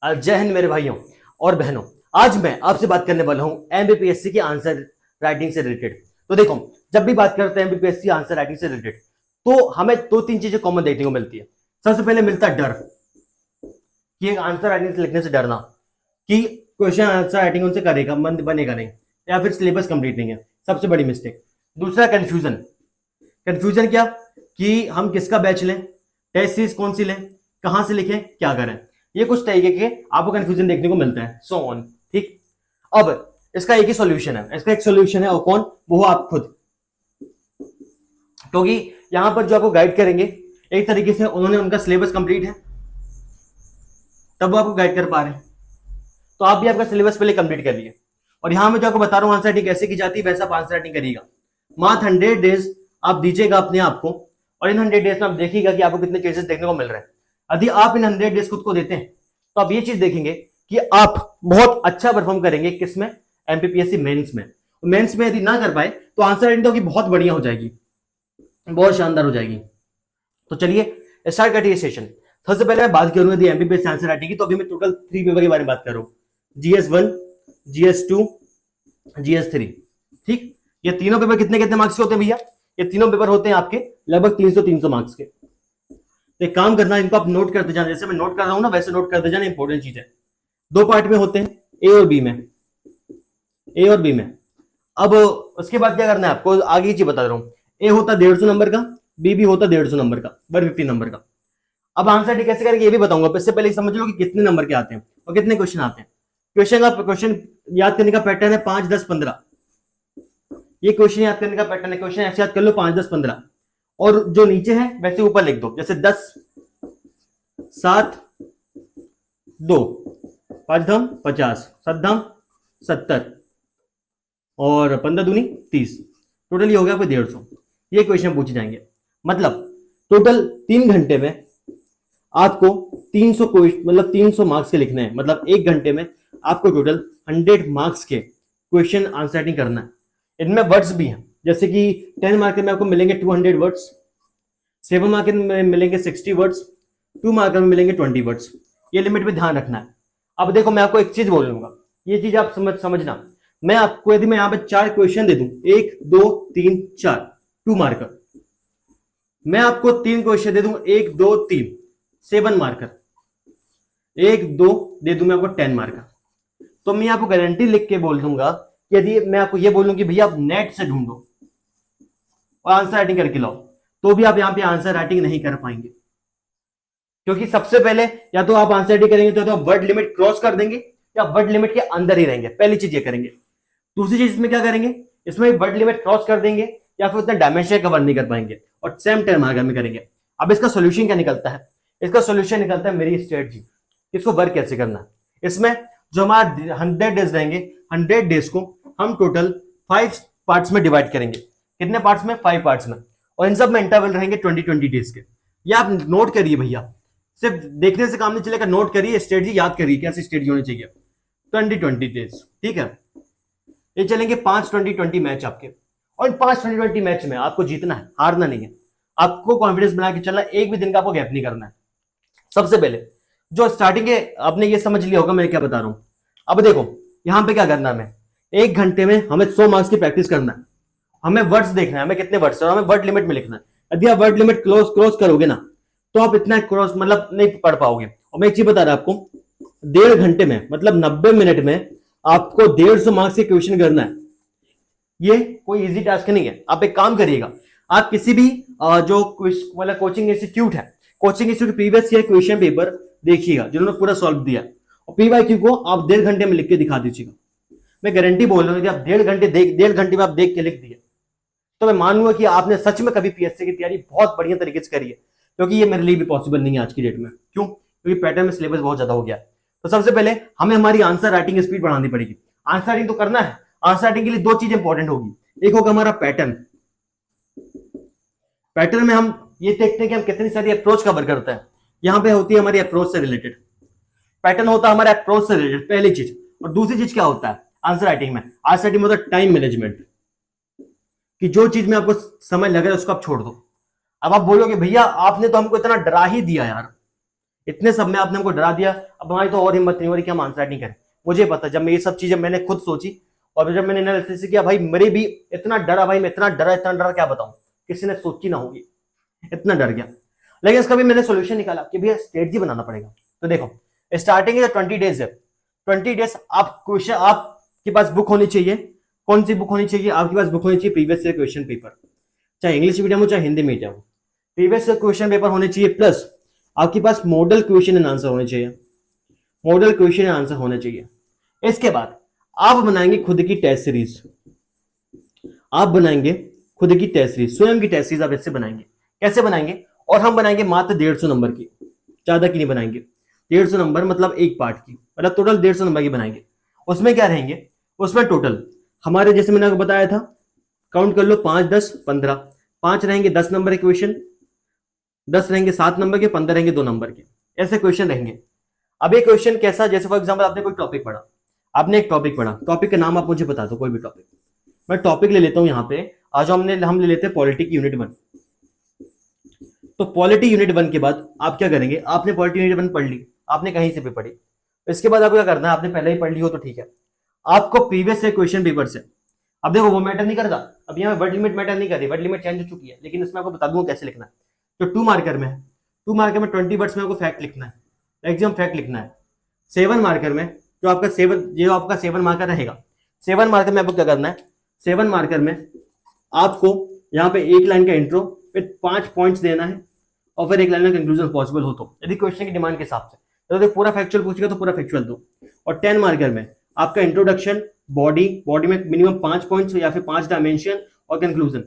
जय हिंद मेरे भाइयों और बहनों। आज मैं आपसे बात करने वाला हूं एमबीपीएससी की आंसर राइटिंग से रिलेटेड। तो देखो, जब भी बात करते हैं एमबीपीएससी आंसर राइटिंग से रिलेटेड, तो हमें दो तीन चीजें कॉमन देखने को मिलती है। सबसे पहले मिलता है डर, कि एक आंसर राइटिंग से लिखने से डरना कि क्वेश्चन आंसर राइटिंग उनसे करेगा, मन बनेगा नहीं, या फिर सिलेबस कंप्लीट नहीं है, सबसे बड़ी मिस्टेक। दूसरा कंफ्यूजन। कंफ्यूजन क्या कि हम किसका बैच लें, टेस्ट सीरीज कौन सी लें, कहां से लिखें, क्या करें। ये कुछ तरीके के आपको कंफ्यूजन देखने को मिलता है, सो ऑन। ठीक, अब इसका एक ही सॉल्यूशन है, इसका एक सॉल्यूशन है, और कौन, वो आप खुद। क्योंकि यहां पर जो आपको गाइड करेंगे, एक तरीके से उन्होंने उनका सिलेबस कंप्लीट है, तब वो आपको गाइड कर पा रहे हैं। तो आप भी आपका सिलेबस पहले कंप्लीट कर लिए, और यहां मैं जो आपको बता रहा हूं आंसर राइटिंग कैसे की जाती है, वैसा आप आंसर राइटिंग करिएगा। मात्र 100 डेज आप दीजिएगा अपने आप को, और इन 100 डेज में आप देखिएगा कि आपको कितने केसेस देखने को मिल रहे हैं। यदि आप इन 100 डेज खुद को देते हैं, तो आप ये चीज देखेंगे कि आप बहुत अच्छा परफॉर्म करेंगे। किसमें? एमपीपीएससी मेंस में। मेंस में यदि ना कर पाए तो आंसर राइटिंग तो की बहुत बढ़िया हो जाएगी, बहुत शानदार हो जाएगी। तो चलिए स्टार्ट करते हैं सेशन। सबसे पहले मैं बात करूंगा यदि एमपीपीएससी आंसर राइटिंग की, तो अभी मैं टोटल 3 पेपर के बारे में बात कर रहा हूं। GS1, GS2, GS3। ठीक, ये तीनों पेपर कितने कितने मार्क्स के होते हैं भैया? ये तीनों पेपर होते हैं आपके लगभग 300 मार्क्स के। तो एक काम करना, इनको आप नोट करते जाना, जैसे मैं नोट कर रहा हूं ना वैसे नोट करते जाना, इंपॉर्टेंट चीज है। दो पार्ट में होते हैं, ए और बी में, ए और बी में। अब उसके बाद क्या करना है आपको, आगे चीज बता रहा हूं। ए होता 150 नंबर का, बी भी होता 150 नंबर का, 150 नंबर का। अब आंसर कैसे करेंगे ये भी बताऊंगा, इससे पहले समझ लो कि कितने नंबर के आते हैं और कितने क्वेश्चन आते हैं। क्वेश्चन याद करने का पैटर्न है 5, 10, 15। ये क्वेश्चन याद करने का पैटर्न है, क्वेश्चन ऐसे याद कर लो 5, 10, 15, और जो नीचे है वैसे ऊपर लिख दो। जैसे 10, 7, 2, 5 धम 50, 7 धम 70, और 15 दूनी 30। टोटल ये हो गया आपको 150। ये क्वेश्चन पूछे जाएंगे। मतलब टोटल 3 घंटे में आपको 300 मतलब 300 मार्क्स के लिखने हैं। मतलब 1 घंटे में आपको टोटल 100 मार्क्स के क्वेश्चन आंसर राइटिंग करना है। इनमें वर्ड्स भी हैं, जैसे कि 10 मार्कर में आपको मिलेंगे 200 वर्ड्स, 7 मार्कर में मिलेंगे 60 वर्ड्स, 2 मार्कर में मिलेंगे 20 वर्ड्स। ये लिमिट पे ध्यान रखना है। अब देखो, मैं आपको एक चीज बोल दूंगा, ये चीज आप समझना। मैं आपको यदि मैं यहाँ पे 4 क्वेश्चन दे दूं, 1, 2, 3, 4, 2 मार्कर। मैं आपको 3 क्वेश्चन दे दूं, 1, 2, 3, 7 मार्कर, 1, 2 दे दूं मैं आपको 10 मार्कर। तो मैं आपको गारंटी लिख के बोल दूंगा, यदि मैं आपको ये बोलूं कि भैया आप नेट से ढूंढो और आंसर राइटिंग करके लाओ, तो भी आप यहां पे आंसर राइटिंग नहीं कर पाएंगे। क्योंकि सबसे पहले या तो आप आंसर राइटिंग करेंगे तो आप वर्ड लिमिट क्रॉस कर देंगे, या वर्ड लिमिट के अंदर ही रहेंगे। पहली चीज ये करेंगे। दूसरी चीज इसमें क्या करेंगे, इसमें वर्ड लिमिट क्रॉस कर देंगे, या फिर उतना डायमेंशन कवर नहीं कर पाएंगे, और सेम टाइम आगे में करेंगे। अब इसका सोल्यूशन क्या निकलता है? इसका सोल्यूशन निकलता है मेरी स्ट्रेटजी, इसको वर्क कैसे करना है। इसमें जो हमारा 100 डेज रहेंगे, 100 डेज को हम टोटल 5 पार्ट्स में डिवाइड करेंगे। कितने पार्ट्स में? 5 पार्ट्स में। और इन सब में इंटरवल रहेंगे 20-20 डेज के। ये आप नोट करिए भैया, सिर्फ देखने से काम नहीं चलेगा, नोट करिए, स्ट्रेटजी याद करिए कैसी स्ट्रेटजी होनी चाहिए। 20-20 डेज, ठीक है। ये चलेंगे 5 20-20 मैच आपके, और इन 5 20-20 मैच में आपको जीतना है, हारना नहीं है। आपको कॉन्फिडेंस बना के चलना, एक भी दिन का आपको गैप नहीं करना है। सबसे पहले जो स्टार्टिंग है, आपने ये समझ लिया होगा मैं क्या बता रहा हूं। अब देखो यहां पे क्या करना है, हमें 1 घंटे में हमें 100 मार्क्स की प्रैक्टिस करना है। हमें वर्ड्स देखना है, हमें कितने वर्ड्स है, हमें वर्ड लिमिट में लिखना है। यदि आप वर्ड लिमिट क्रॉस करोगे ना, तो आप इतना क्रॉस मतलब नहीं पढ़ पाओगे। और मैं एक चीज बता रहा आपको, 1.5 घंटे में मतलब 90 मिनट में आपको 150 मार्क्स के क्वेश्चन करना है। ये कोई इजी टास्क नहीं है। आप एक काम करिएगा, आप किसी भी जो मतलब कोचिंग इंस्टीट्यूट है, coaching institute previous year question paper देखिएगा जिन्होंने पूरा सॉल्व दिया, और पीवाईक्यू को आप 1.5 घंटे में लिख के दिखा दीजिएगा। मैं गारंटी बोल रहा हूँ कि आप 1.5 घंटे में आप देख के लिख दिए, तो मैं मानूंगा कि आपने सच में कभी पीएससी की तैयारी बहुत बढ़िया तरीके से करी है। क्योंकि ये मेरे लिए भी पॉसिबल नहीं है आज की डेट में। क्यों? क्योंकि पैटर्न में सिलेबस बहुत ज्यादा हो गया। तो सबसे पहले हमें हमारी आंसर राइटिंग स्पीड बढ़ानी पड़ेगी। आंसर राइटिंग तो करना है, आंसर राइटिंग के लिए 2 चीज इंपॉर्टेंट होगी। एक होगा हमारा पैटर्न। पैटर्न में हम ये देखते हैं कि हम कितनी सारी अप्रोच कवर करते हैं। यहां पे होती है हमारी अप्रोच से रिलेटेड, पैटर्न होता है हमारा अप्रोच से रिलेटेड, पहली चीज। और दूसरी चीज क्या होता है आंसर राइटिंग में? आंसर राइटिंग में होता है टाइम मैनेजमेंट, कि जो चीज में आपको समय लग रहा है उसको आप छोड़ दो। अब आप बोलोगे भैया आपने तो हमको इतना डरा ही दिया यार, इतने सब में आपने हमको डरा दिया, अब हमारी तो और हिम्मत नहीं हो रही कि हम आंसर नहीं करें। मुझे पता, जब मैं ये सब चीजें मैंने खुद सोची और जब मैंने एनालिसिस किया, भाई मेरे भी इतना डरा, भाई मैं इतना डरा क्या बताऊं, किसी ने सोची ना होगी, इतना डर गया। लेकिन इसका भी मैंने सोल्यूशन निकाला कि भैया स्ट्रेटजी बनाना पड़ेगा। तो देखो, स्टार्टिंग है 20 डेज है, 20 डेज आप क्वेश्चन, आपके पास बुक होनी चाहिए। कौन सी बुक होनी चाहिए? आपके पास बुक होनी चाहिए प्रीवियस ईयर क्वेश्चन पेपर, चाहे इंग्लिश मीडियम हो चाहे हिंदी मीडियम हो, प्रीवियस ईयर क्वेश्चन पेपर होने चाहिए, प्लस आपके पास मॉडल क्वेश्चन एंड आंसर होने चाहिए, मॉडल क्वेश्चन एंड आंसर होने चाहिए। इसके बाद आप बनाएंगे खुद की टेस्ट सीरीज, आप बनाएंगे खुद की टेस्ट सीरीज, स्वयं की टेस्ट सीरीज आप इससे बनाएंगे। कैसे बनाएंगे? और हम बनाएंगे मात्र 150 नंबर की, ज्यादा की नहीं बनाएंगे। 150 नंबर मतलब एक पार्ट की, मतलब टोटल 150 नंबर की बनाएंगे। उसमें क्या रहेंगे? उसमें टोटल हमारे, जैसे मैंने आपको बताया था, काउंट कर लो, 5 10 15, 5 रहेंगे 10 नंबर के क्वेश्चन, 10 रहेंगे 7 नंबर के, 15 रहेंगे 2 नंबर के, ऐसे क्वेश्चन रहेंगे। अब ये क्वेश्चन कैसा? जैसे फॉर एग्जाम्पल आपने कोई टॉपिक पढ़ा, आपने एक टॉपिक पढ़ा, टॉपिक का नाम आप मुझे बता दो, कोई भी टॉपिक। मैं टॉपिक ले लेता हूं यहाँ पे, आज हम ले लेते हैं पॉलिटिक यूनिट 1। तो पॉलिटी यूनिट 1 के बाद आप क्या करेंगे? आपने पॉलिटी यूनिट 1 पढ़ ली, आपने कहीं से भी पढ़ी, इसके बाद आपको क्या करना है? आपने पहले ही पढ़ ली हो तो ठीक है, आपको प्रीवियस से क्वेश्चन पेपर से, अब देखो वो मैटर नहीं करता, अब यहाँ वर्ड लिमिट मैटर नहीं कर रही, वर्ड लिमिट चेंज हो चुकी है, लेकिन इसमें आपको बता दूंगा कैसे लिखना है। तो 2 मार्कर में, 2 मार्कर में 20 वर्ड्स में आपको फैक्ट लिखना है, एग्जाम फैक्ट लिखना है। 7 मार्कर में जो आपका 7 मार्कर रहेगा, 7 मार्कर में आपको क्या करना है? 7 मार्कर में आपको यहाँ पे एक लाइन का इंट्रो, फिर 5 पॉइंट्स देना है, और फिर एक लाइन में कंक्लूजन पॉसिबल हो तो, यदि क्वेश्चन की डिमांड के हिसाब से। तो पूरा फैक्चुअल पूछेगा तो पूरा फैक्चुअल दो। और 10 मार्कर में आपका इंट्रोडक्शन, बॉडी में मिनिमम 5 पॉइंट्स या फिर 5 डायमेंशन, और कंक्लूजन।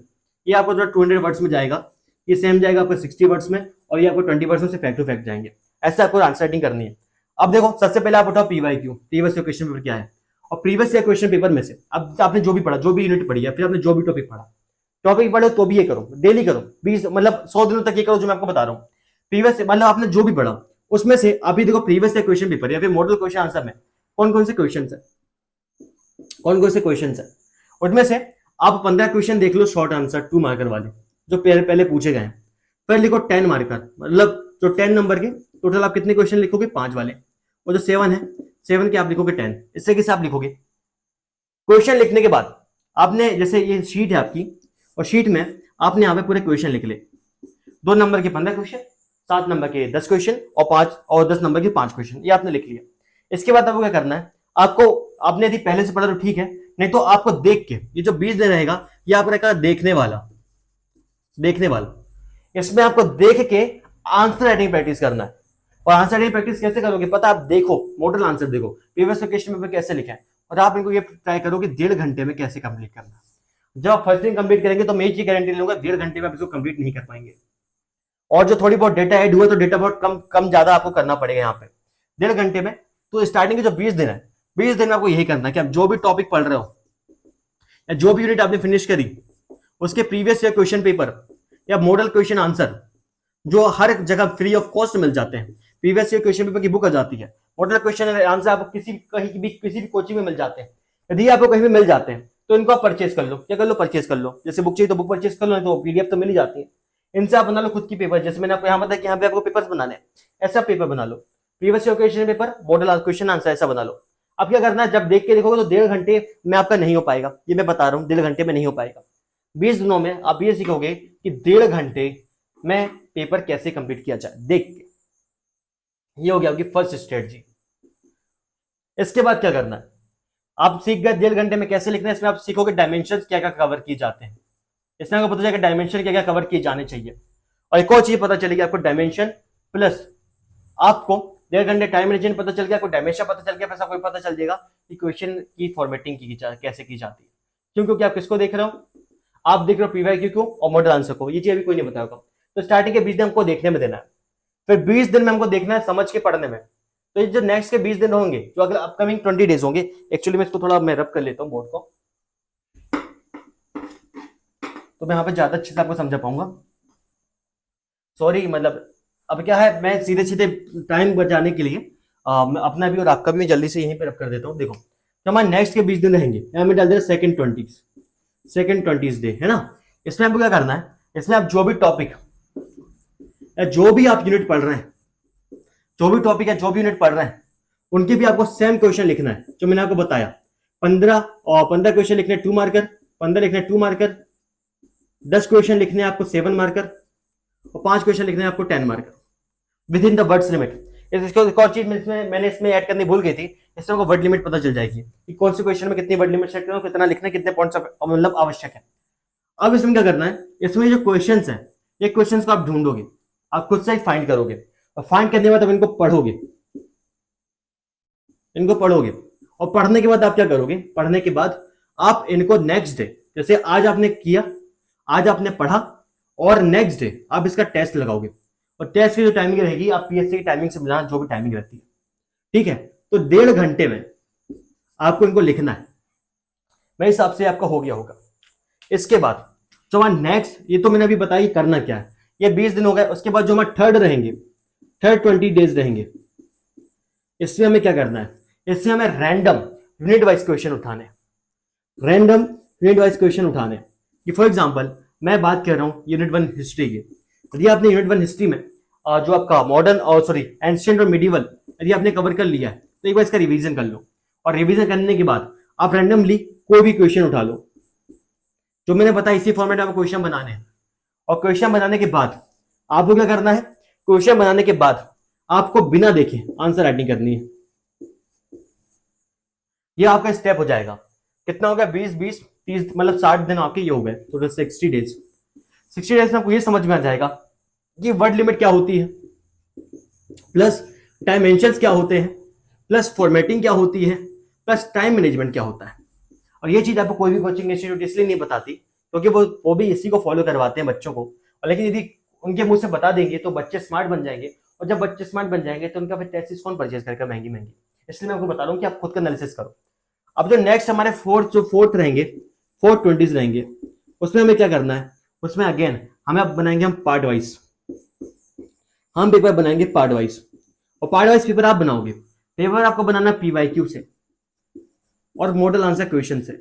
ये आपको 200 वर्ड्स में जाएगा, ये सेम जाएगा आपको 60 वर्ड्स में, और ये आपको 20 वर्ड्स में से फैक्ट टू फैक्ट जाएंगे। ऐसे आपको आंसर राइटिंग करनी है। अब देखो, सबसे पहले आप उठाओ PYQ, previous year question paper क्या है, और प्रीवियस ईयर क्वेश्चन पेपर में से अब आपने जो भी पढ़ा, जो भी यूनिट पढ़ी है, फिर आपने जो भी टॉपिक पढ़ो तो भी ये करो, डेली करो, 20 मतलब 100 दिनों तक ये करो जो मैं आपको बता रहा हूँ। प्रीवियस मतलब आपने जो भी पढ़ा उसमें से अभी देखो, प्रीवियस ईयर क्वेश्चन पेपर या फिर मॉडल क्वेश्चन आंसर में कौन कौन से क्वेश्चन है, कौन कौन से क्वेश्चन है, उसमें से आप 15 क्वेश्चन देख लो, शॉर्ट आंसर 2 मार्कर वाले जो पहले पूछे गए हैं। फिर लिखो 10 मार्कर, मतलब जो 10 नंबर के टोटल आप कितने क्वेश्चन लिखोगे? 5 वाले, और जो 7 है, 7 के आप लिखोगे 10। इससे किसे आप लिखोगे? क्वेश्चन लिखने के बाद आपने, जैसे ये शीट है आपकी, और शीट में आपने यहाँ पे पूरे क्वेश्चन लिख ले, 2 नंबर के 15 क्वेश्चन, 7 नंबर के 10 क्वेश्चन, और 10 नंबर के 5 क्वेश्चन, ये आपने लिख लिया। इसके बाद आपको क्या करना है? आपने यदि पहले से पढ़ा तो ठीक है, नहीं तो आपको देख के, ये जो 20 दिन रहेगा ये आपको रहेगा देखने वाला। इसमें आपको देख के आंसर राइटिंग प्रैक्टिस करना है। और आंसर राइटिंग प्रैक्टिस कैसे करोगे? पता, आप देखो मॉडल आंसर, देखो प्रीवियस क्वेश्चन पेपर कैसे लिखा है, और आप इनको ये ट्राई करो कि 1.5 घंटे में कैसे कंप्लीट करना है। जब आप फर्स्ट दिन कंप्लीट करेंगे तो मैं ये चीज गारंटी लूंगा 1.5 घंटे में आप इसको कंप्लीट नहीं कर पाएंगे। और जो थोड़ी बहुत डेटा ऐड हुआ तो डेटा बहुत कम ज्यादा आपको करना पड़ेगा यहाँ पे 1.5 घंटे में। तो स्टार्टिंग के जो 20 दिन है, 20 दिन में आपको यही करना है कि आप जो भी टॉपिक पढ़ रहे हो या जो भी यूनिट आपने फिनिश करी, उसके प्रीवियस ईयर क्वेश्चन पेपर या मॉडल क्वेश्चन आंसर जो हर जगह फ्री ऑफ कॉस्ट मिल जाते हैं, प्रीवियस ईयर क्वेश्चन पेपर की बुक आ जाती है, मॉडल क्वेश्चन आंसर आपको किसी भी कोचिंग में मिल जाते हैं। यदि आपको कहीं भी मिल जाते हैं तो इनको आप परचेज कर लो। क्या कर लो? परचेज कर लो। जैसे बुक चाहिए तो बुक परचेज कर लो, नहीं तो PDF तो मिल ही जाती है। इनसे आप बना लो खुद की पेपर, जैसे मैंने आपको यहाँ बताया कि यहाँ पे आपको पेपर्स बनाने हैं, ऐसा पेपर बना लो, previous year question paper, model question answer, ऐसा बना लो। अब क्या करना है? जब देख के लिखोगे तो 1.5 घंटे में आपका नहीं हो पाएगा, ये मैं बता रहा हूँ, 1.5 घंटे में नहीं हो पाएगा। 20 दिनों में आप ये सीखोगे कि 1.5 घंटे में पेपर कैसे कंप्लीट किया जाए देख के। ये हो गया आपकी फर्स्ट स्ट्रेटजी। इसके बाद क्या करना है? आप सीख गए 1.5 घंटे में कैसे लिखना है। इसमें आप सीखोगे डायमेंशन क्या क्या कवर किए जाते हैं, इसमें आपको पता चलेगा डायमेंशन क्या क्या कवर किए जाने चाहिए। और एक और चीज पता चलेगी आपको, डायमेंशन प्लस आपको 1.5 घंटे टाइम रीजन पता चल गया, आपको डायमेंशन पता चल गया, प्लस आपको पता चल जाएगा कि क्वेश्चन की फॉर्मेटिंग कैसे की जाती है। क्यों? क्योंकि आप किसको देख रहे हो? आप देख रहे हो PYQ को और मॉडल आंसर को। ये चीज अभी कोई नहीं बताएगा। तो स्टार्टिंग के 20 दिन हमको देखने में देना है, फिर 20 दिन में हमको देखना है समझ के पढ़ने में। तो ये जो नेक्स्ट के 20 दिन होंगे, जो अगले अपकमिंग 20 डेज होंगे, एक्चुअली मैं इसको थोड़ा मैं रब कर लेता हूँ बोर्ड को, तो मैं यहाँ पे ज्यादा अच्छे से आपको समझा पाऊंगा। सॉरी, मतलब अब क्या है, मैं सीधे सीधे टाइम बचाने के लिए अपना भी और आपका भी मैं जल्दी से यहीं पे रब कर देता हूँ। देखो, तो हमारे नेक्स्ट के 20 दिन रहेंगे, यहाँ में डाल दे सेकंड 20 डे है ना। इसमें आपको क्या करना है? इसमें आप जो भी टॉपिक या जो भी आप यूनिट पढ़ रहे हैं, जो भी टॉपिक है, जो भी यूनिट पढ़ रहे हैं, उनके भी आपको सेम क्वेश्चन लिखना है जो मैंने आपको बताया। 15 क्वेश्चन लिखने 2 मार्कर, 15 लिखने 2 मार्कर, 10 क्वेश्चन लिखने आपको 7 मार्कर, और 5 क्वेश्चन लिखने आपको 10 marker with in the words limit. इसको एक और चीज मैंने इसमें ऐड करनी भूल गई थी, इसमें आपको वर्ड लिमिट पता चल जाएगी कि कौन से क्वेश्चन में कितनी वर्ड लिमिट सेट करो, कितना लिखना, कितने पॉइंट्स मतलब आवश्यक है। अब इसमें क्या करना है, इसमें जो क्वेश्चंस है, ये क्वेश्चंस को आप ढूंढोगे, आप खुद से फाइंड करोगे, और फाइंड करने के बाद आप इनको पढ़ोगे, और पढ़ने के बाद आप क्या करोगे, पढ़ने के बाद आप इनको नेक्स्ट डे, जैसे आज आपने किया, आज आपने पढ़ा, और नेक्स्ट डे आप इसका टेस्ट लगाओगे, और टेस्ट की जो टाइमिंग रहेगी आप पीएससी की टाइमिंग से मिलाना, जो भी टाइमिंग रहती है, ठीक है। तो 1.5 घंटे में आपको इनको लिखना है, मेरे हिसाब से आपका हो गया होगा। इसके बाद जो हमारा नेक्स्ट, ये तो मैंने अभी बताया करना क्या है, ये 20 दिन हो गए। उसके बाद जो हमारा थर्ड रहेंगे, थर्ड 20 डेज रहेंगे, इसमें हमें क्या करना है, इसमें हमें रैंडम यूनिट वाइज क्वेश्चन उठाने, रैंडम यूनिट वाइज क्वेश्चन उठाने। कि फॉर एग्जांपल मैं बात कर रहा हूं यूनिट 1 हिस्ट्री की, यदि आपने यूनिट 1 हिस्ट्री में जो आपका मॉडर्न और एंशिएंट और मिडिवल यदि आपने कवर कर लिया है, तो एक बार इसका रिवीजन कर लो, और रिवीजन करने के बाद आप रैंडमली कोई भी क्वेश्चन उठा लो, जो मैंने बताया इसी फॉर्मेट में आपको क्वेश्चन बनाने हैं। और क्वेश्चन बनाने के बाद आपको क्या करना है, क्वेश्चन बनाने के बाद आपको बिना देखे आंसर राइटिंग करनी है। ये आपका स्टेप हो जाएगा। कितना हो गया, 20 30 मतलब 60 दिन आपके ये हो गए, टोटल 60 डेज। 60 डेज में आपको ये समझ में आ जाएगा कि वर्ड लिमिट क्या होती है, प्लस डायमेंशंस क्या होते हैं, प्लस फॉर्मेटिंग क्या होती है, प्लस टाइम मैनेजमेंट क्या होता है। और ये चीज आपको कोई भी कोचिंग इंस्टीट्यूट इसलिए नहीं बताती क्योंकि वो भी इसी को फॉलो करवाते हैं बच्चों को। और लेकिन यदि उनके मुंह से बता देंगे तो बच्चे स्मार्ट बन जाएंगे, और जब बच्चे स्मार्ट बन जाएंगे तो उनका फिर टेस्ट कौन परचेज करेगा महंगी महंगी। इसलिए मैं आपको बता रहा हूँ कि आप खुद का एनालिसिस करो। अब जो नेक्स्ट हमारे फोर्थ रहेंगे, 420 रहेंगे, उसमें हमें क्या करना है, उसमें अगेन हमें अब बनाएंगे हम पार्ट वाइज, हम पेपर बनाएंगे पार्ट वाइज। और पार्ट वाइज पेपर आप बनाओगे, पेपर आपको बनाना पीवाईक्यू से और मॉडल आंसर क्वेश्चन से,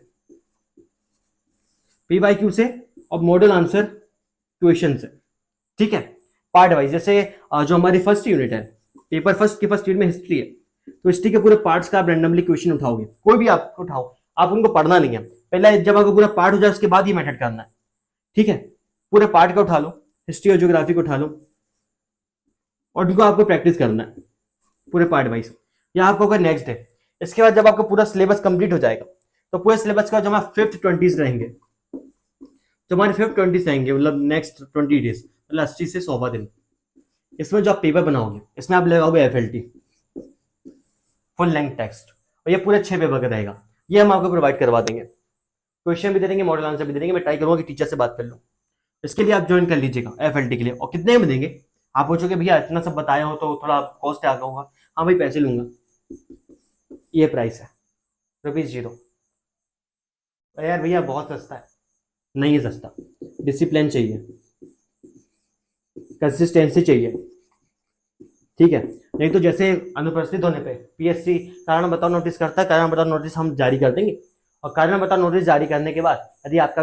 पीवाईक्यू से और मॉडल आंसर क्वेश्चन से, ठीक है, पार्ट वाइज। जैसे जो हमारी फर्स्ट यूनिट है, पेपर फर्स्ट यूनिट में हिस्ट्री है, तो हिस्ट्री के पूरे पार्ट्स का आप रैंडमली क्वेश्चन उठाओगे, कोई भी आप उठाओ, आप उनको पढ़ना नहीं है, पहले जब आपको पूरा पार्ट हो जाए उसके बाद ही मेथड करना है, ठीक है। पूरे पार्ट का उठा लो, हिस्ट्री और ज्योग्राफी को उठा लो, और उनको आपको प्रैक्टिस करना है पूरे पार्ट वाइज। यह आपको होगा नेक्स्ट डे। इसके बाद जब आपका पूरा सिलेबस कंप्लीट हो जाएगा, तो पूरे सिलेबस का जो हमारे 5th 20s रहेंगे, जो हमारे 5th 20s रहेंगे, मतलब नेक्स्ट 20 डेज, मतलब 80 से 100 दिन, इसमें जो आप पेपर बनाओगे, इसमें आप लगाओगे FLT, फुल लेंथ टेक्स्ट, और ये पूरे 6 पेपर का रहेगा। ये हम आपको प्रोवाइड करवा देंगे, क्वेश्चन भी दे देंगे, मॉडल आंसर भी दे देंगे। मैं ट्राई करूंगा कि टीचर से बात कर लूँ, इसके लिए आप ज्वाइन कर लीजिएगा FLT के लिए। और कितने में देंगे, आप पूछोगे भैया इतना सब बताया हो तो थोड़ा कॉस्ट आ होगा। हाँ भाई पैसे लूंगा, ये प्राइस है ₹0। यार भैया बहुत सस्ता है, नहीं है सस्ता, डिसिप्लिन चाहिए, कंसिस्टेंसी चाहिए, ठीक है। नहीं तो जैसे अनुपस्थित होने पे पीएससी कारण बताओ नोटिस करता है, कारण बताओ नोटिस हम जारी कर देंगे, और कारण बताओ नोटिस जारी करने के बाद यदि आपका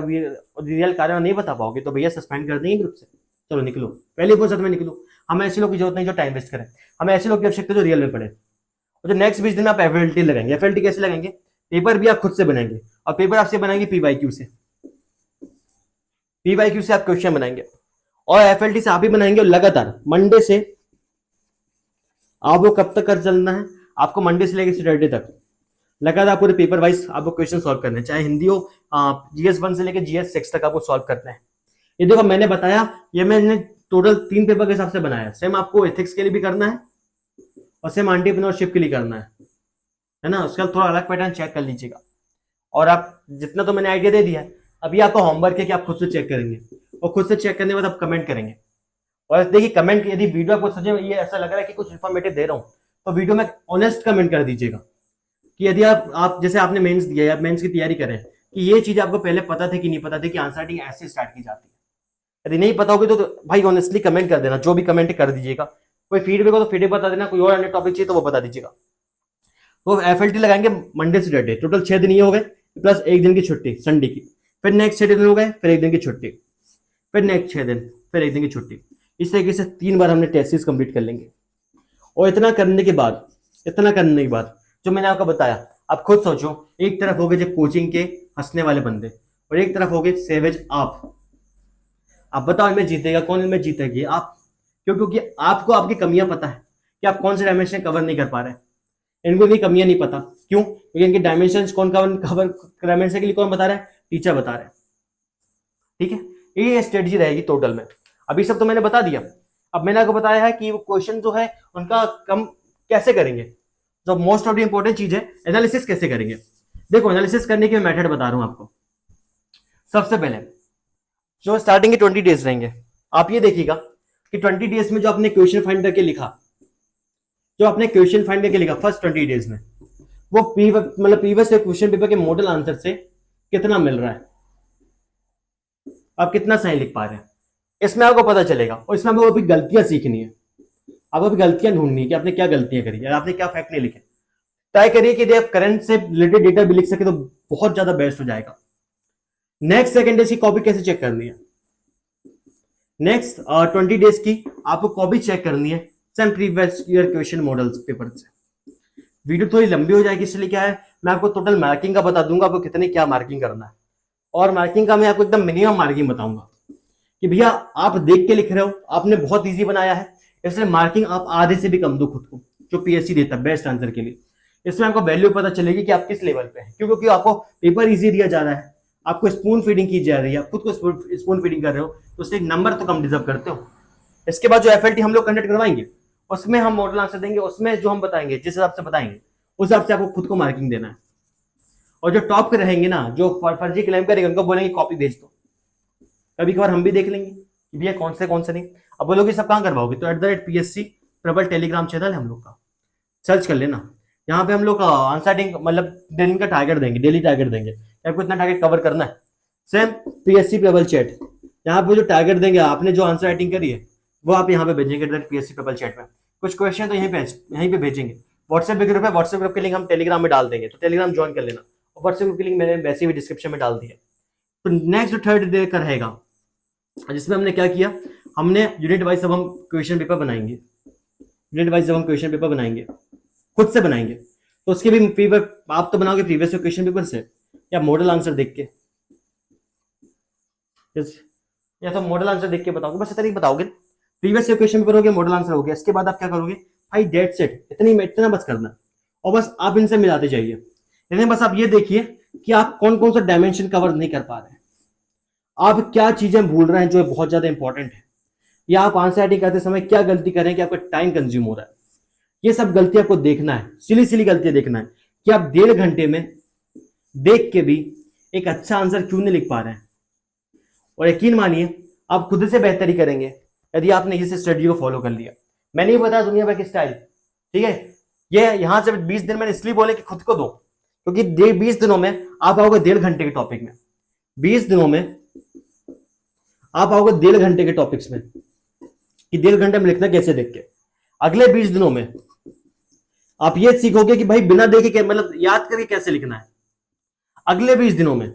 रियल कारण नहीं बता पाओगे तो भैया सस्पेंड कर देंगे ग्रुप से, चलो निकलो, पहले फुर्सत में निकलो। हमें ऐसे लोग की जरूरत नहीं जो टाइम वेस्ट करें, हमें ऐसे लोग की आवश्यकता जो रियल में पढ़े। और जो नेक्स्ट 20 दिन आप FLT लगाएंगे, FLT कैसे लगाएंगे, पेपर भी आप खुद से बनाएंगे, और पेपर आपसे बनाएंगे पीवाईक्यू से, पीवाईक्यू से आप क्वेश्चन बनाएंगे, और FLT से आप ही बनाएंगे। और लगातार मंडे से आपको कब तक कर चलना है, आपको मंडे से लेकर सैटरडे तक लगातार पूरे पेपर वाइज आपको क्वेश्चन सॉल्व करने हैं, चाहे हिंदी हो, GS 1 से लेकर GS 6 तक आपको सॉल्व करना है। ये देखो मैंने बताया, ये मैंने टोटल 3 पेपर के हिसाब से बनाया। सेम आपको एथिक्स के लिए भी करना है, और सेम एंटरप्रेन्योरशिप के लिए करना है ना। उसका थोड़ा अलग पैटर्न चेक कर लीजिएगा। और आप जितना तो मैंने आइडिया दे दिया है, अभी आपका होमवर्क है कि आप खुद से चेक करेंगे, और खुद से चेक करने के बाद आप कमेंट करेंगे। और देखिए कमेंट, यदि वीडियो आपको सच में ये ऐसा लग रहा है कि कुछ इन्फॉर्मेटिव दे रहा हूँ, तो वीडियो में ऑनेस्ट कमेंट कर दीजिएगा कि यदि आप जैसे आपने मेंस दिया या मेंस की तैयारी करें, कि ये चीज आपको पहले पता थे कि नहीं पता थे कि आंसर राइटिंग ऐसे स्टार्ट की जाती है। यदि नहीं पता होगी तो भाई ऑनेस्टली कमेंट कर देना, जो भी कमेंट कर दीजिएगा। कोई फीडबैक हो तो फीडबैक बता देना, कोई और अन्य टॉपिक चाहिए तो वो बता दीजिएगा। तो FLT लगाएंगे मंडे से सैटरडे, टोटल 6 दिन ये हो गए, प्लस 1 दिन की छुट्टी संडे की, फिर नेक्स्ट 6 दिन हो गए, फिर 1 दिन की छुट्टी, फिर नेक्स्ट 6 दिन, फिर 1 दिन की छुट्टी। इस तरीके से 3 बार हमने टेस्ट कंप्लीट कर लेंगे। और इतना करने के बाद जो मैंने आपको बताया, आप खुद सोचो, एक तरफ हो गए जो कोचिंग के हंसने वाले बंदे और एक तरफ हो गए सेवेज आप बताओ इनमें जीतेगा कौन? इनमें जीतेगी आप। क्यों? क्योंकि आपको आपकी कमियां पता है कि आप कौन से डायमेंशन कवर नहीं कर पा रहे हैं। इनको इनकी कमियां नहीं पता। क्यों? क्योंकि इनके डायमेंशन कौन कवर डायमेंशन के लिए कौन बता रहा है? टीचर बता रहे हैं। ठीक है, ये स्ट्रेटजी रहेगी टोटल में। अभी सब तो मैंने बता दिया। अब मैंने आपको बताया है कि वो क्वेश्चन जो है उनका कम कैसे करेंगे। जो मोस्ट ऑफ द इंपॉर्टेंट चीज है, एनालिसिस कैसे करेंगे। देखो, एनालिसिस करने के मेथड बता रहा हूं आपको। सबसे पहले जो स्टार्टिंग के 20 डेज रहेंगे, आप ये देखिएगा कि 20 डेज में जो आपने क्वेश्चन फाइंड करके लिखा, फर्स्ट 20 डेज में, वो प्रीवियस क्वेश्चन पेपर के मॉडल आंसर से कितना मिल रहा है, आप कितना सही लिख पा रहे हैं, इसमें आपको पता चलेगा। और इसमें आपको अभी गलतियां सीखनी है, आपको अभी गलतियां ढूंढनी है कि आपने क्या गलतियां करी है, आपने क्या फैक्ट नहीं लिखे। ट्राई करिए कि आप करंट से रिलेटेड डेटा भी लिख सके तो बहुत ज्यादा बेस्ट हो जाएगा। नेक्स्ट सेकंड डेज की कॉपी कैसे चेक करनी है? नेक्स्ट 20 डेज की आपको कॉपी चेक करनी है same previous year question models paper से। वीडियो थोड़ी लंबी हो जाएगी, इसलिए क्या है, मैं आपको टोटल मार्किंग का बता दूंगा, आपको कितनी क्या मार्किंग करना है। और मार्किंग का मैं आपको एकदम मिनिमम मार्किंग बताऊंगा कि भैया आप देख के लिख रहे हो, आपने बहुत ईजी बनाया है, इसलिए मार्किंग आप आधे से भी कम दो खुद को, जो पीएससी देता है बेस्ट आंसर के लिए। इसमें आपको वैल्यू पता चलेगी कि आप किस लेवल पे हैं। क्यों? क्योंकि आपको पेपर इजी दिया जा रहा है, आपको स्पून फीडिंग की जा रही है, आप खुद को स्पून फीडिंग कर रहे हो, तो उससे नंबर तो कम डिजर्व करते हो। इसके बाद जो एफएलटी हम लोग कंडक्ट करवाएंगे, उसमें हम मॉडल आंसर देंगे, उसमें जो हम बताएंगे जिस हिसाब से बताएंगे उस हिसाब से आपको खुद को मार्किंग देना है। और जो टॉप के रहेंगे ना, जो फर्जी क्लेम करेंगे, उनको बोलेंगे कॉपी भेज दो। कभी कभार हम भी देख लेंगे कि भैया कौन से नहीं। अब बोलोगे सब कहाँ करवाओगे, तो @PSC प्रबल टेलीग्राम चैनल है हम लोग का, सर्च कर लेना। यहाँ पे हम लोग आंसर मतलब दिन का टारगेट देंगे, डेली टारगेट देंगे, आपको इतना टारगेट कवर करना है। सेम पीएससी प्रबल चैट, यहाँ पे जो टारगेट देंगे, आपने जो आंसर राइटिंग करी है वो आप यहाँ पे भेजेंगे पीएससी प्रबल चैट में। कुछ क्वेश्चन तो यहीं पे भेजेंगे। व्हाट्सएप ग्रुप है, व्हाट्सएप ग्रुप की लिंक हम टेलीग्राम में डाल देंगे, तो टेलीग्राम ज्वाइन कर लेना। और व्हाट्सएप ग्रुप की लिंक मैंने वैसे भी डिस्क्रिप्शन में डाल दी है। तो नेक्स्ट जो थर्ड डे का रहेगा, जिसमें हमने क्या किया, हमने यूनिट वाइज अब हम क्वेश्चन पेपर बनाएंगे, खुद से बनाएंगे। तो उसके भी पेपर आप तो बनाओगे प्रीवियस क्वेश्चन पेपर से या मॉडल आंसर देख के, या तो मॉडल आंसर देख के बताओगे, बस इतना ही बताओगे। प्रीवियस क्वेश्चन पेपर हो गया, मॉडल आंसर हो गया, इसके बाद आप क्या करोगे भाई, डेट सेट, इतना बस करना है। और बस आप इनसे मिलाते जाइए। यानी बस आप ये देखिए कि आप कौन कौन सा डायमेंशन कवर नहीं कर पा रहे हैं, आप क्या चीजें भूल रहे हैं जो बहुत ज्यादा इंपॉर्टेंट है, या आप आंसर राइटिंग करते समय क्या गलती कर रहे हैं कि आपका टाइम कंज्यूम हो रहा है। ये सब गलती आपको देखना है, सिली गलतियां देखना है कि आप 1.5 घंटे में देख के भी एक अच्छा आंसर क्यों नहीं लिख पा रहे हैं। और यकीन मानिए आप खुद से बेहतरी करेंगे यदि आपने इस स्ट्रेटजी को फॉलो कर लिया। मैंने ही बताया दुनिया भर की स्टाइल, ठीक है। ये यहां से 20 दिन मैंने इसलिए बोले कि खुद को दो, क्योंकि 20 दिनों में आप आओगे 1.5 घंटे के टॉपिक में, 20 दिनों में आप आओगे 1.5 घंटे के टॉपिक्स में कि 1.5 घंटे में लिखना कैसे देख के। अगले 20 दिनों में आप ये सीखोगे कि भाई बिना देखे मतलब याद करके कैसे लिखना है। अगले 20 दिनों में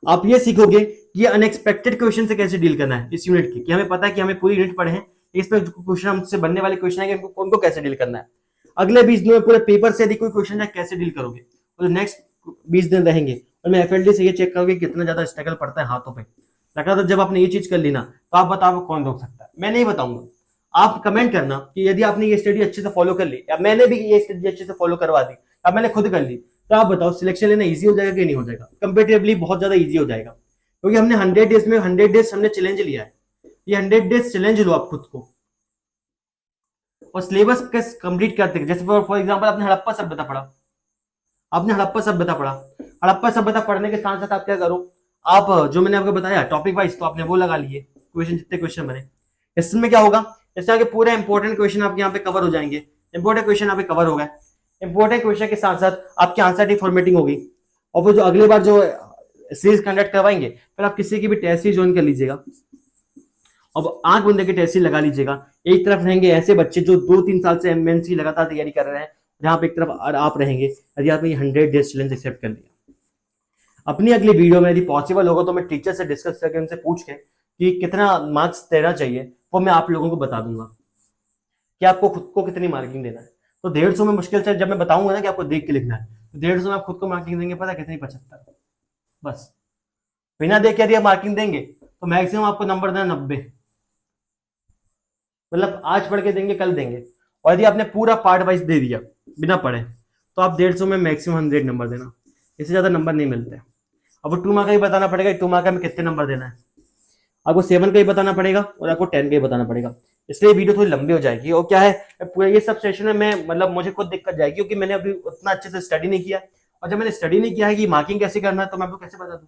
आप ये सीखोगे कि अनएक्सपेक्टेड क्वेश्चन से कैसे डील करना है इस यूनिट की, कि हमें पता है कि हमें पूरी यूनिट पढ़े हैं, इसमें क्वेश्चन हमसे बनने वाले क्वेश्चन है उनको कैसे डील करना है। अगले 20 दिनों में पूरे पेपर से यदि कोई क्वेश्चन है कैसे डील करोगे। और नेक्स्ट 20 दिन रहेंगे और मैं एफएलटी से ये चेक करोगे कितना ज्यादा स्ट्रगल पड़ता है हाथों पे। लगातार जब आपने ये चीज कर ली ना, तो आप बताओ कौन रोक सकता है। मैं नहीं बताऊंगा, आप कमेंट करना कि यदि आपने ये स्टडी अच्छे से फॉलो कर ली, या मैंने भी ये स्टडी अच्छे से फॉलो करवा दी, या मैंने खुद कर ली, तो आप बताओ सिलेक्शन लेना इजी हो जाएगा कि नहीं हो जाएगा। कंपेटिवली बहुत ज्यादा इजी हो जाएगा, क्योंकि हमने 100 डेज में 100 डेज हमने चैलेंज लिया है। ये 100 डेज चैलेंज लो आप खुद को, और सिलेबस कंप्लीट करते। जैसे फॉर एग्जांपल आपने हड़प्पा सभ्यता पढ़ा, हड़प्पा सभ्यता पढ़ने के साथ साथ आप क्या करो, आप जो मैंने आपको बताया टॉपिक वाइज, तो आपने वो लगा लिए क्वेश्चन, जितने क्वेश्चन बने। इसमें क्या होगा, जैसे आगे पूरे इंपॉर्टेंट क्वेश्चन आपके यहाँ पे कवर हो जाएंगे। इंपॉर्टेंट क्वेश्चन यहाँ पे कवर हो गए, इंपॉर्टेंट क्वेश्चन के साथ साथ आपकी आंसर की फॉर्मेटिंग होगी। और फिर जो अगली बार जो सीरीज कंडक्ट करवाएंगे, फिर आप किसी की भी टेस्ट सीरीज ज्वाइन कर लीजिएगा। अब 8 बंदे की टेस्ट सीरीज लगा लीजिएगा। एक तरफ रहेंगे ऐसे बच्चे जो 2-3 साल से एमएनसी लगातार तैयारी कर रहे हैं, जहां पे एक तरफ आप रहेंगे यदि आपने 100 डेज चैलेंज एक्सेप्ट कर लिया। अपनी अगली वीडियो में यदि पॉसिबल होगा तो मैं टीचर से डिस्कस करके उनसे पूछ के कि कितना मार्क्स देना चाहिए, वो मैं आप लोगों को बता दूंगा। कि आपको खुद को कितनी मार्किंग देना है। तो 150 में मुश्किल से जब मैं बताऊंगा ना कि आपको देख के लिखना है, तो 150 में आप खुद को मार्किंग देंगे पता कितनी, 75। बस बिना देख के यदि आप मार्किंग देंगे तो मैक्सिमम आपको नंबर देना 90, मतलब आज पढ़ के देंगे कल देंगे। और यदि आपने पूरा पार्ट वाइज दे दिया बिना पढ़े तो आप 150 में मैक्सिमम 100 नंबर देना, इससे ज्यादा नंबर नहीं मिलते। अब वो 2 मार्क का ही बताना पड़ेगा, 2 मार्क में कितने नंबर देना है आपको, 7 का ही बताना पड़ेगा और आपको 10 का ही बताना पड़ेगा। इसलिए वीडियो थोड़ी लंबी हो जाएगी। और क्या है, पूरा ये सब सेशन में मैं मतलब मुझे खुद दिक्कत जाएगी क्योंकि मैंने अभी उतना अच्छे से स्टडी नहीं किया, और जब मैंने स्टडी नहीं किया है कि मार्किंग कैसे करना है तो मैं आपको कैसे बता दूं।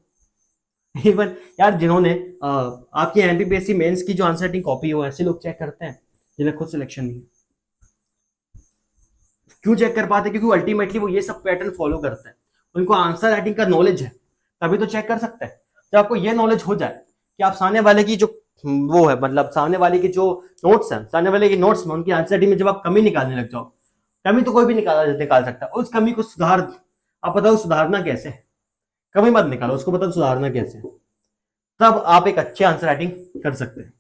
इवन यार जिन्होंने आपकी एमपीपीएससी मेंस की जो आंसर राइटिंग कॉपी है वो ऐसे लोग चेक करते हैं जिन्हें खुद सिलेक्शन नहीं है। क्यों चेक कर पाते? क्योंकि अल्टीमेटली वो ये सब पैटर्न फॉलो करते हैं, उनको आंसर राइटिंग का नॉलेज है, तभी तो चेक कर सकते हैं। जब आपको ये नॉलेज हो जाए कि आप सामने वाले की जो वो है, मतलब सामने वाले की जो नोट्स है, सामने वाले के नोट्स में उनकी आंसर राइटिंग में जब आप कमी निकालने लग जाओ, कमी तो कोई भी निकाल सकता है, उस कमी को सुधार, आप बताओ सुधारना कैसे, कमी मत निकालो, उसको बताओ सुधारना कैसे, तब आप एक अच्छे आंसर राइटिंग कर सकते हैं।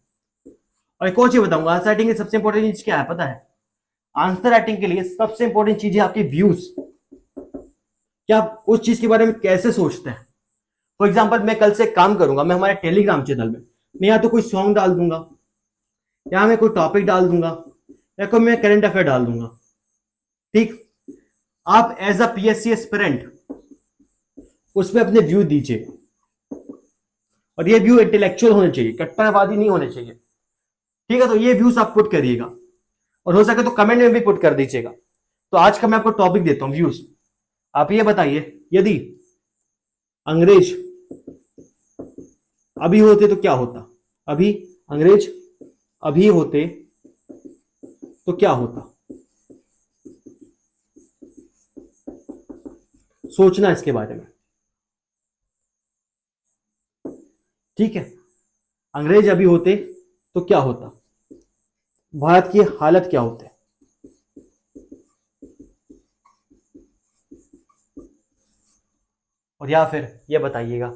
और एक और चीज बताऊंगा, आंसर राइटिंग की सबसे इंपॉर्टेंट चीज क्या है पता है? आंसर राइटिंग के लिए सबसे इंपॉर्टेंट चीज है आपके व्यूज, कि आप उस चीज के बारे में कैसे सोचते हैं। फॉर एग्जाम्पल मैं कल से एक काम करूंगा, मैं हमारे टेलीग्राम चैनल में मैं या तो कोई सॉन्ग डाल दूंगा, या मैं कोई टॉपिक डाल दूंगा, या कोई मैं करंट अफेयर डाल दूंगा, ठीक। आप एज अ पीएससी एस्पिरेंट उसमें अपने व्यू दीजिए, और ये व्यू इंटेलेक्चुअल होने चाहिए, कट्टरवादी नहीं होने चाहिए, ठीक है। तो ये व्यूज आप पुट करिएगा, और हो सके तो कमेंट में भी पुट कर दीजिएगा। तो आज का मैं आपको टॉपिक देता हूं व्यूज। आप ये बताइए, यदि अंग्रेज अभी होते तो क्या होता? अभी अंग्रेज अभी होते तो क्या होता? सोचना इसके बारे में, ठीक है। अंग्रेज अभी होते तो क्या होता, भारत की हालत क्या होती? और या फिर ये बताइएगा,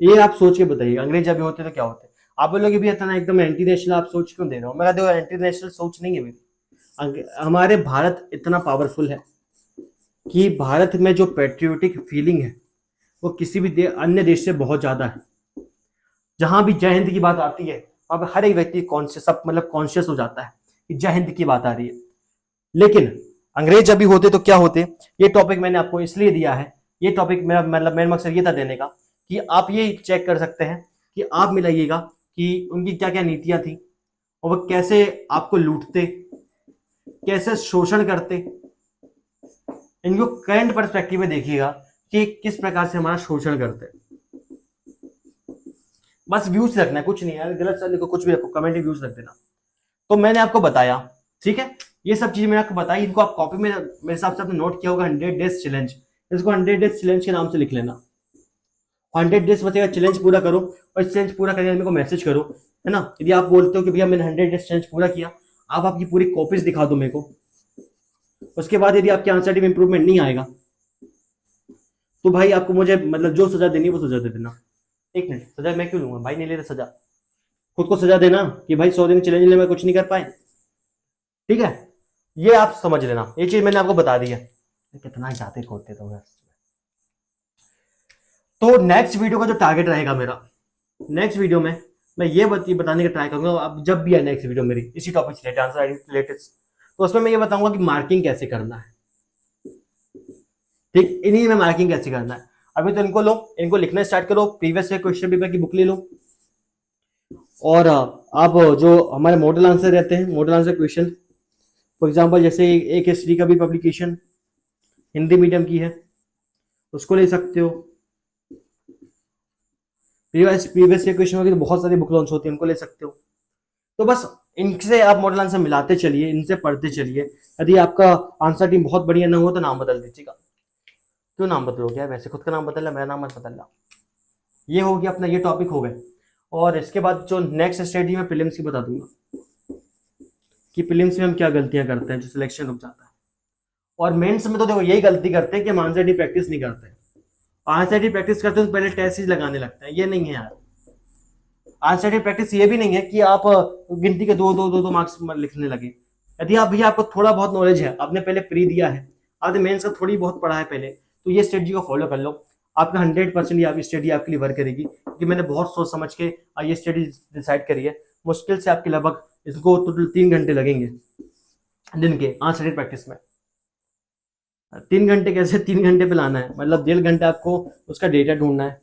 ये आप सोच के बताइए, अंग्रेज अभी होते तो क्या होते। आप बोलोगे भी इतना एकदम एंटी नेशनल आप सोच क्यों दे रहे हो? मैं कहता हूँ एंटी नेशनल सोच नहीं है मेरी। हमारे भारत इतना पावरफुल है कि भारत में जो पेट्रियोटिक फीलिंग है वो किसी भी अन्य देश से बहुत ज्यादा है। जहां भी जय हिंद की बात आती है वहां पर हर एक व्यक्ति कॉन्शियस, मतलब कॉन्शियस हो जाता है कि जय हिंद की बात आ रही है। लेकिन अंग्रेज अभी होते तो क्या होते, ये टॉपिक मैंने आपको इसलिए दिया है, ये टॉपिक मेरा मतलब मेरा मकसद ये था देने का कि आप ये चेक कर सकते हैं कि आप मिलाइएगा कि उनकी क्या क्या नीतियां थी, और वो कैसे आपको लूटते, कैसे शोषण करते। इनको करंट पर्सपेक्टिव में देखिएगा कि किस प्रकार से हमारा शोषण करते। बस व्यूज रखना है, कुछ नहीं यार, गलत सर लिखो, कुछ भी रखो, कमेंट व्यूज रख देना। तो मैंने आपको बताया, ठीक है, ये सब चीजें मैंने आपको बताई, इनको आप कॉपी में मेरे हिसाब से आपने नोट किया होगा, 100 डेज चैलेंज, इसको 100 डेज चैलेंज के नाम से लिख लेना। 100 डेज बचेगा, चैलेंज पूरा करो, और इस चैलेंज पूरा करके मेरे को मैसेज करो, है ना। यदि आप बोलते हो कि भैया मैंने 100 डेज चैलेंज पूरा किया, आप आपकी पूरी कॉपीज दिखा दो मेरे को। उसके बाद यदि आपके आंसर में इंप्रूवमेंट नहीं आएगा तो भाई आपको मुझे मतलब जो सजा देनी है वो सजा दे देना। एक मिनट, सजा मैं क्यों लूंगा भाई, नहीं लेता सजा, खुद को सजा देना कि भाई 100 दिन चैलेंज ले मैं कुछ नहीं कर पाए, ठीक है। ये आप समझ लेना, ये चीज मैंने आपको बता दी है। कितना जाते खोदते तो नेक्स्ट वीडियो का जो टारगेट रहेगा मेरा, नेक्स्ट वीडियो में मैं ये बताने का ट्राई करूंगा, अब जब भी है नेक्स्ट वीडियो मेरी इसी टॉपिक से आंसर राइटिंग रिलेटेड, तो उसमें मैं ये बताऊंगा कि मार्किंग कैसे करना है, ठीक, इन्हीं में मार्किंग कैसे करना है। अभी तो इनको लो, इनको लिखना स्टार्ट करो, प्रीवियस ईयर क्वेश्चन पेपर की बुक ले लो, और आप जो हमारे मॉडल आंसर रहते हैं, model answer question, for example जैसे एक हिस्ट्री का भी पब्लिकेशन हिंदी मीडियम की है उसको ले सकते हो। प्रीवियस ईयर क्वेश्चन की तो बहुत सारी बुक लॉन्च होती है, उनको ले सकते हो। तो बस इनसे आप मॉडल आंसर मिलाते चलिए, इनसे पढ़ते चलिए। यदि आपका आंसर टीम बहुत बढ़िया ना हो तो नाम बदल दीजिएगा। क्यों नाम बदलोगे यार, वैसे खुद का नाम बदलना, मेरा नाम मत बदलना। ये हो गया अपना, ये टॉपिक हो गए। और इसके बाद जो नेक्स्ट स्टडी में प्रीलिम्स की बता दूंगा कि प्रीलिम्स में हम क्या गलतियां करते हैं जो सिलेक्शन रुक जाता है। और मेंस में तो देखो यही गलती करते हैं कि हम आंसर डी प्रैक्टिस नहीं करते। आंसर डी प्रैक्टिस करते हैं तो पहले टेस्ट ही लगाने लगते हैं, ये नहीं है यार। आंसर डी प्रैक्टिस ये भी नहीं है कि आप गिनती के दो मार्क्स लिखने लगे। यदि आप भैया आपको थोड़ा बहुत नॉलेज है, आपने पहले प्री दिया है, आपने मेंस का थोड़ी बहुत पढ़ा है पहले, तो ये स्ट्रेटजी को फॉलो कर लो। आपका 100% ये आपकी स्ट्रेटजी आपके लिए वर्क करेगी, क्योंकि मैंने बहुत सोच समझ के ये स्ट्रेटजी डिसाइड करी है। मुश्किल से आपके लगभग इसको टोटल 3 घंटे लगेंगे दिन के अनस्टडीड प्रैक्टिस में। 3 घंटे कैसे, 3 घंटे पे लाना है, मतलब 1.5 घंटे आपको उसका डेटा ढूंढना है,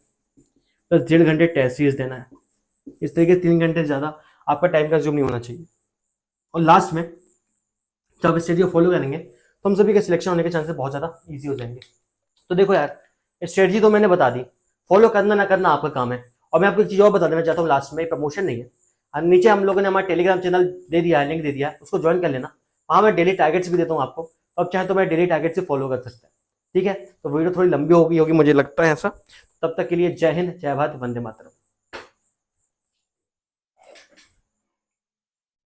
प्लस 1.5 घंटे टेस्ट सीरीज देना है। इस तरीके से 3 घंटे ज़्यादा आपका टाइम का जूम नहीं होना चाहिए। और लास्ट में जब आप स्ट्रेटजी को फॉलो करेंगे तो हम सभी के सिलेक्शन होने के चांसेस बहुत ज़्यादा ईजी हो जाएंगे। तो देखो यार, स्ट्रेटजी तो मैंने बता दी, फॉलो करना ना करना आपका काम है। और मैं आपको एक चीज़ और बता देना चाहता हूँ लास्ट में, प्रमोशन नहीं है। नीचे हम लोगों ने हमारा टेलीग्राम चैनल दे दिया है, लिंक दे दिया है, उसको ज्वाइन कर लेना। वहाँ मैं डेली टारगेट्स भी देता हूँ आपको, तो अब चाहे तो मैं डेली टारगेट से फॉलो कर सकते हैं। ठीक है, तो वीडियो थोड़ी लंबी होगी मुझे लगता है ऐसा। तब तक के लिए जय हिंद, जय भारत, वंदे मातरम।